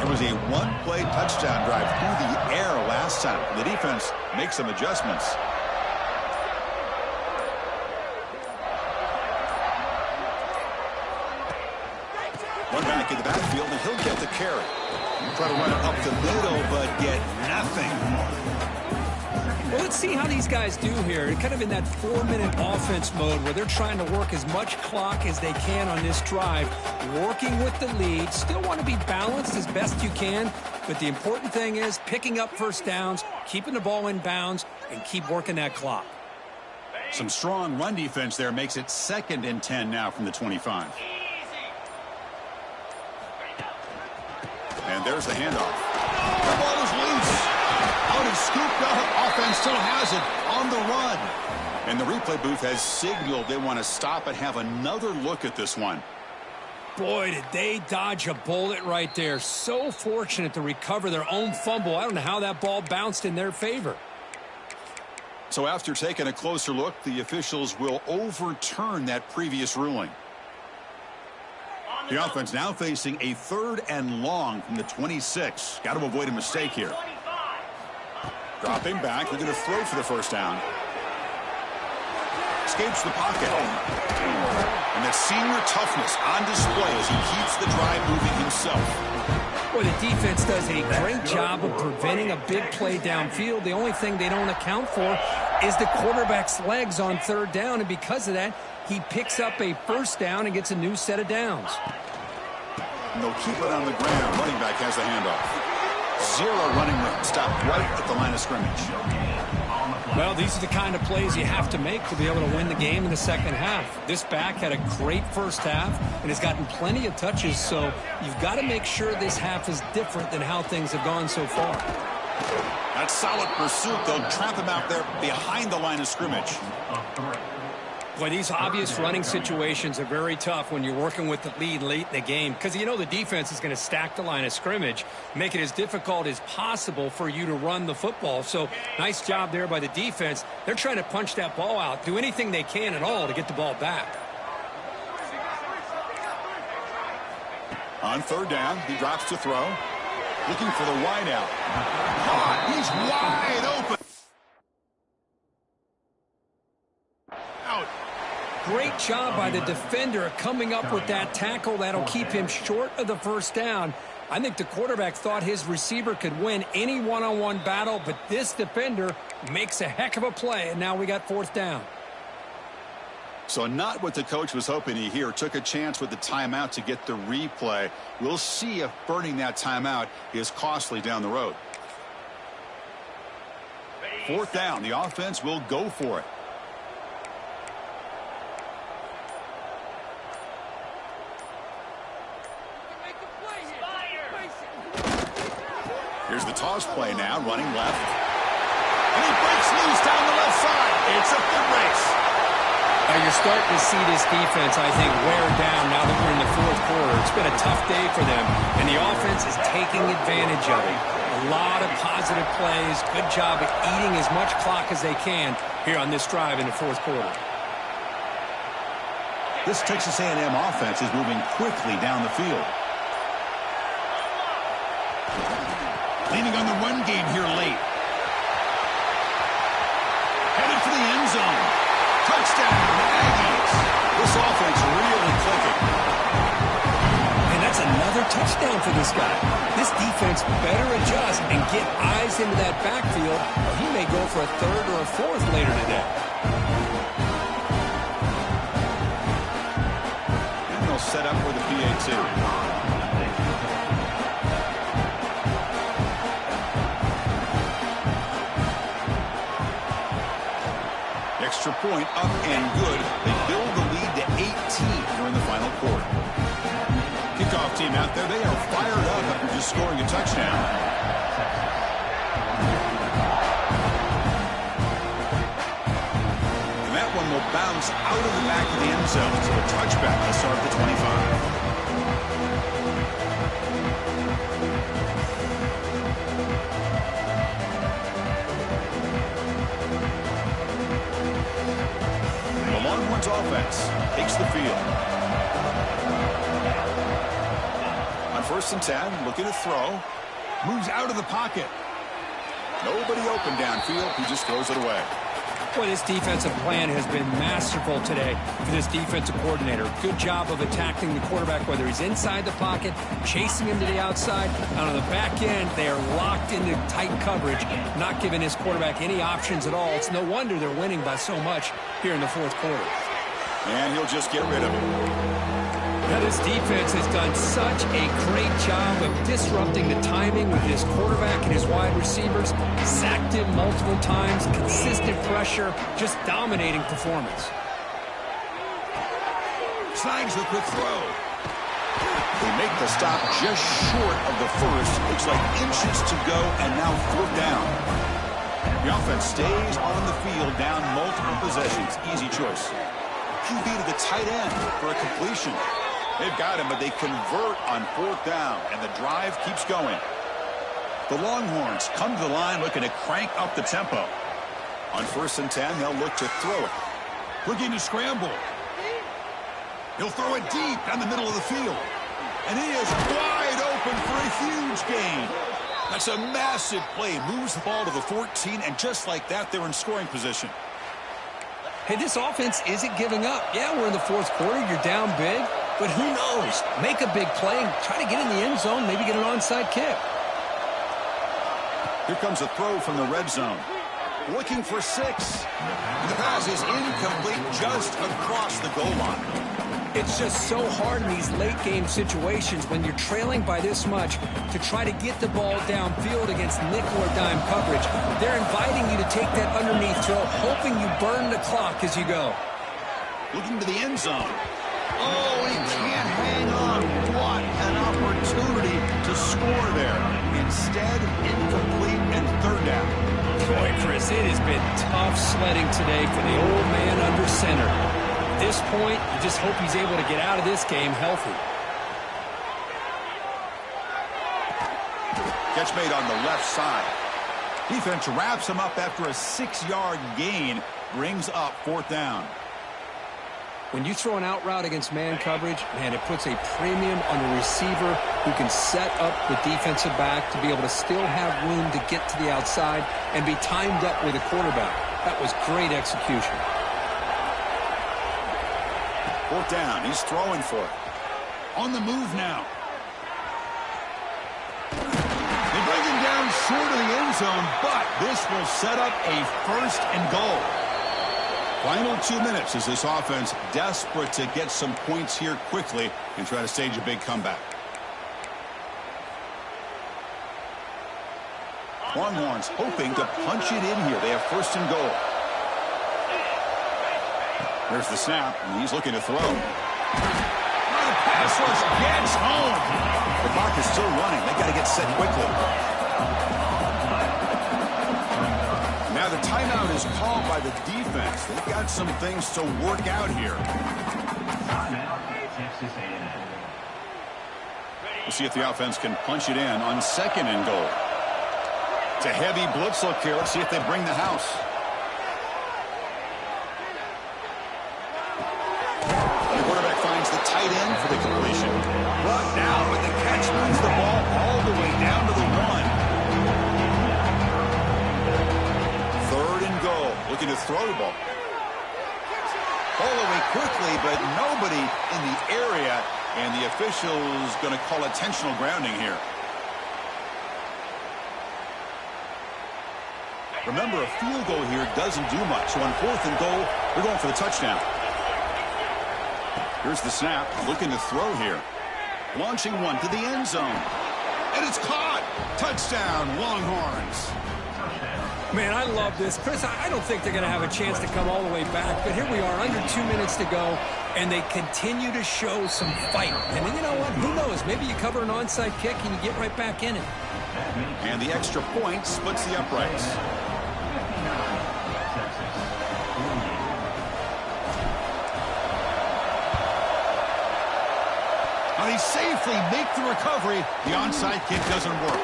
It was a one-play touchdown drive through the air last time. The defense makes some adjustments. One back in the backfield, and he'll get the carry. Try to run it up the middle, but get nothing.
Well, let's see how these guys do here. Kind of in that 4-minute offense mode where they're trying to work as much clock as they can on this drive, working with the lead. Still want to be balanced as best you can, but the important thing is picking up first downs, keeping the ball in bounds, and keep working that clock.
Some strong run defense there makes it 2nd and 10 now from the 25. And there's the handoff. The ball is loose. Out and scooped up. Offense still has it on the run. And the replay booth has signaled they want to stop and have another look at this one.
Boy, did they dodge a bullet right there. So fortunate to recover their own fumble. I don't know how that ball bounced in their favor.
So after taking a closer look, the officials will overturn that previous ruling. The offense now facing a 3rd and long from the 26. Got to avoid a mistake here. Dropping back, they're going to throw for the first down. Escapes the pocket. And that senior toughness on display as he keeps the drive moving himself.
Boy, the defense does a great job of preventing a big play downfield. The only thing they don't account for is the quarterback's legs on third down, and because of that, he picks up a first down and gets a new set of downs.
And they'll keep it on the ground. Running back has the handoff. Zero running room. Stop right at the line of scrimmage.
Well, these are the kind of plays you have to make to be able to win the game in the second half. This back had a great first half and has gotten plenty of touches, so you've got to make sure this half is different than how things have gone so far.
That's solid pursuit. They'll trap him out there behind the line of scrimmage.
Boy, these obvious running situations are very tough when you're working with the lead late in the game because you know the defense is going to stack the line of scrimmage, make it as difficult as possible for you to run the football. So nice job there by the defense. They're trying to punch that ball out, do anything they can at all to get the ball back.
On third down, he drops to throw. Looking for the wide out. He's wide open. Out.
Great job by the defender coming up with that tackle. That'll keep him short of the first down. I think the quarterback thought his receiver could win any one-on-one battle, but this defender makes a heck of a play, and now we got fourth down.
So not what the coach was hoping to hear. Took a chance with the timeout to get the replay. We'll see if burning that timeout is costly down the road. Fourth down. The offense will go for it. Here's the toss play now, running left. And he breaks loose down the left side. It's a foot race.
Now you're starting to see this defense, I think, wear down now that we're in the fourth quarter. It's been a tough day for them, and the offense is taking advantage of it. A lot of positive plays. Good job at eating as much clock as they can here on this drive in the fourth quarter.
This Texas A&M offense is moving quickly down the field. Leaning on the run game here late. Headed for the end zone. Touchdown, Aggies. This offense really clicking.
And that's another touchdown for this guy. This defense better adjust and get eyes into that backfield, or he may go for a third or a fourth later today.
And they'll set up for the PAT. Extra point up and good. They build the lead to 18 here in the final quarter. Kickoff team out there. They are fired up after just scoring a touchdown. And that one will bounce out of the back of the end zone. So a touchback to start the 25. Offense takes the field. On 1st and 10, looking to throw. Moves out of the pocket. Nobody open downfield. He just throws it away.
Boy, this defensive plan has been masterful today for this defensive coordinator. Good job of attacking the quarterback, whether he's inside the pocket, chasing him to the outside. And on the back end, they are locked into tight coverage, not giving his quarterback any options at all. It's no wonder they're winning by so much here in the fourth quarter.
And he'll just get rid of it.
Now, this defense has done such a great job of disrupting the timing with his quarterback and his wide receivers. Sacked him multiple times, consistent pressure, just dominating performance.
Snags the quick throw. They make the stop just short of the first. Looks like inches to go, and now fourth down. The offense stays on the field, down multiple possessions. Easy choice. QB to the tight end for a completion. They've got him, but they convert on fourth down, and the drive keeps going. The Longhorns come to the line looking to crank up the tempo. On 1st and 10, they'll look to throw it. Looking to scramble. He'll throw it deep down the middle of the field. And he is wide open for a huge gain. That's a massive play. Moves the ball to the 14, and just like that, they're in scoring position.
Hey, this offense isn't giving up. Yeah, we're in the fourth quarter. You're down big. But who knows? Make a big play, try to get in the end zone, maybe get an onside kick.
Here comes a throw from the red zone. Looking for 6. The pass is incomplete just across the goal line.
It's just so hard in these late-game situations when you're trailing by this much to try to get the ball downfield against nickel or dime coverage. They're inviting you to take that underneath throw, hoping you burn the clock as you go.
Looking to the end zone. Oh, he can't hang on. What an opportunity to score there. Instead, incomplete and third down.
Boy, Chris, it has been tough sledding today for the old man under center. At this point, you just hope he's able to get out of this game healthy.
Catch made on the left side. Defense wraps him up after a 6-yard gain. Brings up 4th down.
When you throw an out route against man coverage, man, it puts a premium on the receiver who can set up the defensive back to be able to still have room to get to the outside and be timed up with a quarterback. That was great execution.
4th down. He's throwing for it. On the move now. They bring him down short of the end zone, but this will set up a 1st and goal. Final 2 minutes as this offense desperate to get some points here quickly and try to stage a big comeback. Longhorns hoping to punch it in here. They have 1st and goal. Here's the snap, and he's looking to throw. The pass rush gets home. The clock is still running. They got to get set quickly. Now the timeout is called by the defense. They've got some things to work out here.
Texas A&M.
We'll see if the offense can punch it in on 2nd and goal. It's a heavy blitz look here. Let's see if they bring the house. The quarterback finds the tight end for the completion. Brought down, but the catch moves the ball all the way down to the 1. 3rd and goal. Looking to throw the ball. Ball away quickly, but nobody in the area, and the official's going to call intentional grounding here. Remember, a field goal here doesn't do much. So on 4th and goal, they're going for the touchdown. Here's the snap. Looking to throw here. Launching one to the end zone. And it's caught. Touchdown, Longhorns.
Man, I love this. Chris, I don't think they're going to have a chance to come all the way back, but here we are, under 2 minutes to go, and they continue to show some fight. And you know what? Who knows? Maybe you cover an onside kick and you get right back in it.
And the extra point splits the uprights. Now they safely make the recovery. The onside kick doesn't work.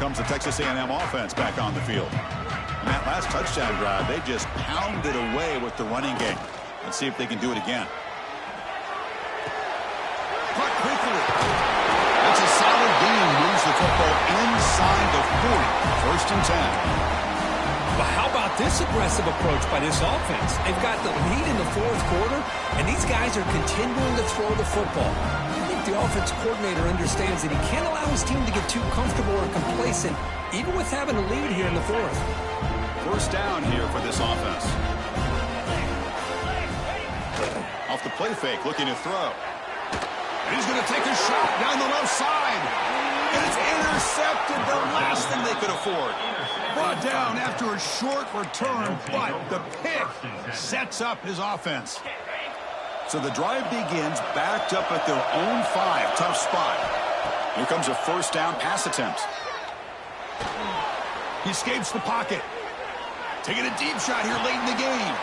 Comes the Texas A&M offense back on the field. And that last touchdown drive, they just pounded away with the running game. Let's see if they can do it again. Caught quickly. That's a solid gain. Moves the football inside the 40. 1st and 10.
But how about this aggressive approach by this offense? They've got the lead in the 4th quarter, and these guys are continuing to throw the football. I think the offense coordinator understands that he can't allow his team to get too comfortable or complacent, even with having a lead here in the 4th.
1st down here for this offense. Off the play fake, looking to throw. And he's going to take a shot down the left side. And it's intercepted, the last thing they could afford. Brought down after a short return, but the pick sets up his offense. So the drive begins backed up at their own 5. Tough spot. Here comes a 1st down pass attempt. He escapes the pocket. Taking a deep shot here late in the game.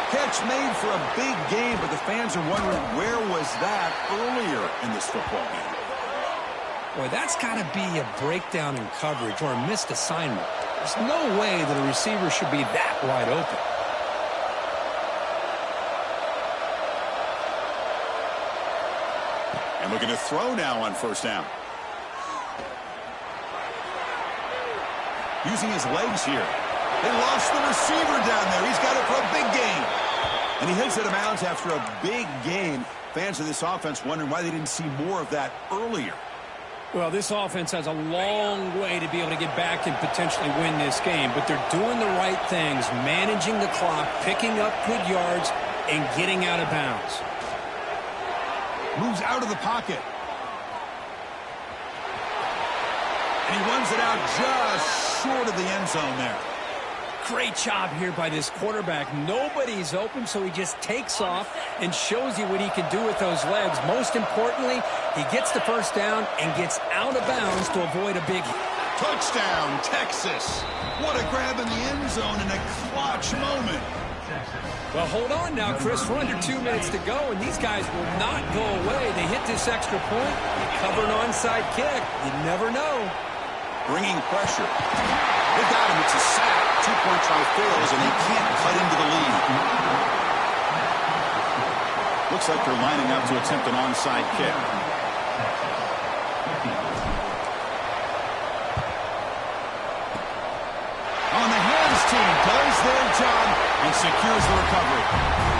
Catch made for a big game, but the fans are wondering where was that earlier in this football game.
Boy, that's got to be a breakdown in coverage or a missed assignment. There's no way that a receiver should be that wide open.
And looking to throw now on first down. Using his legs here. They lost the receiver down there. He's got it for a big gain. And he hits it out of bounds after a big gain. Fans of this offense wondering why they didn't see more of that earlier.
Well, this offense has a long way to be able to get back and potentially win this game. But they're doing the right things, managing the clock, picking up good yards, and getting out of bounds.
Moves out of the pocket. And he runs it out just short of the end zone there.
Great job here by this quarterback. Nobody's open, so he just takes off and shows you what he can do with those legs. Most importantly, he gets the first down and gets out of bounds to avoid a big
touchdown, Texas. What a grab in the end zone in a clutch moment.
Well, hold on now, Chris. We're under 2 minutes to go, and these guys will not go away. They hit this extra point, cover an onside kick. You never know.
Bringing pressure. They got him. It's a sack. 2-point try fails, and they can't cut into the lead. Looks like they're lining up to attempt an onside kick. On the hands team does their job and secures the recovery.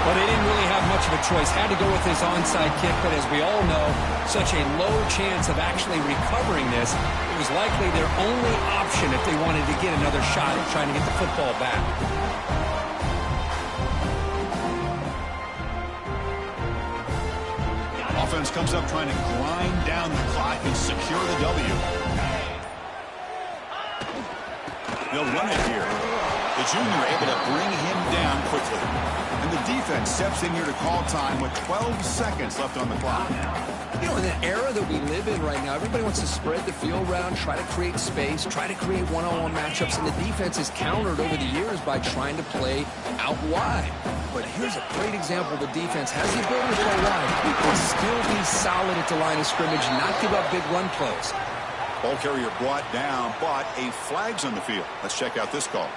Well, they didn't really have much of a choice. Had to go with this onside kick, but as we all know, such a low chance of actually recovering this. It was likely their only option if they wanted to get another shot at trying to get the football back.
Offense comes up trying to grind down the clock and secure the W. They'll run it here. The junior able to bring him down quickly. And the defense steps in here to call time with 12 seconds left on the clock.
You know, in the era that we live in right now, everybody wants to spread the field around, try to create space, try to create one-on-one matchups, and the defense is countered over the years by trying to play out wide. But here's a great example. The defense has the ability to play wide, but still be solid at the line of scrimmage, not give up big run plays.
Ball carrier brought down, but a flag's on the field. Let's check out this call.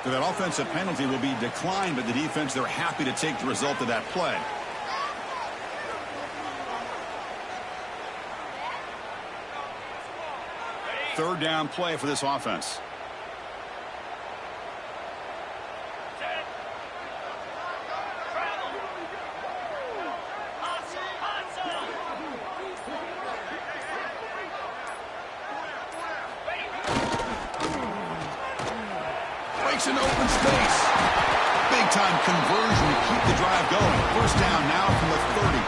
So that offensive penalty will be declined, but the defense, they're happy to take the result of that play. Third down play for this offense. Breaks into open space. Big time conversion to keep the drive going. First down now from the 30.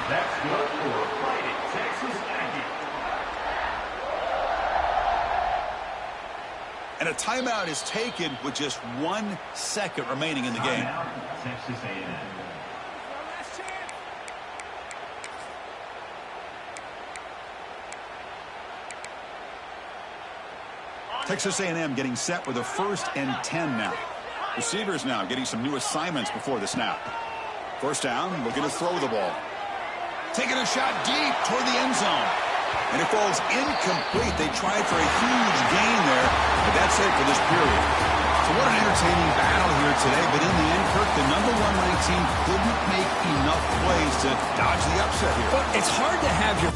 That's good for a fighting Texas A&M.
And a timeout is taken with just 1 second remaining in the game.
Texas A&M.
Texas A&M getting set with a 1st and 10 now. Receivers now getting some new assignments before the snap. First down, looking to throw the ball. Taking a shot deep toward the end zone. And it falls incomplete. They tried for a huge gain there, but that's it for this period. So what an entertaining battle here today. But in the end, Kirk, the #1 ranked team couldn't make enough plays to dodge the upset here.
But it's hard to have your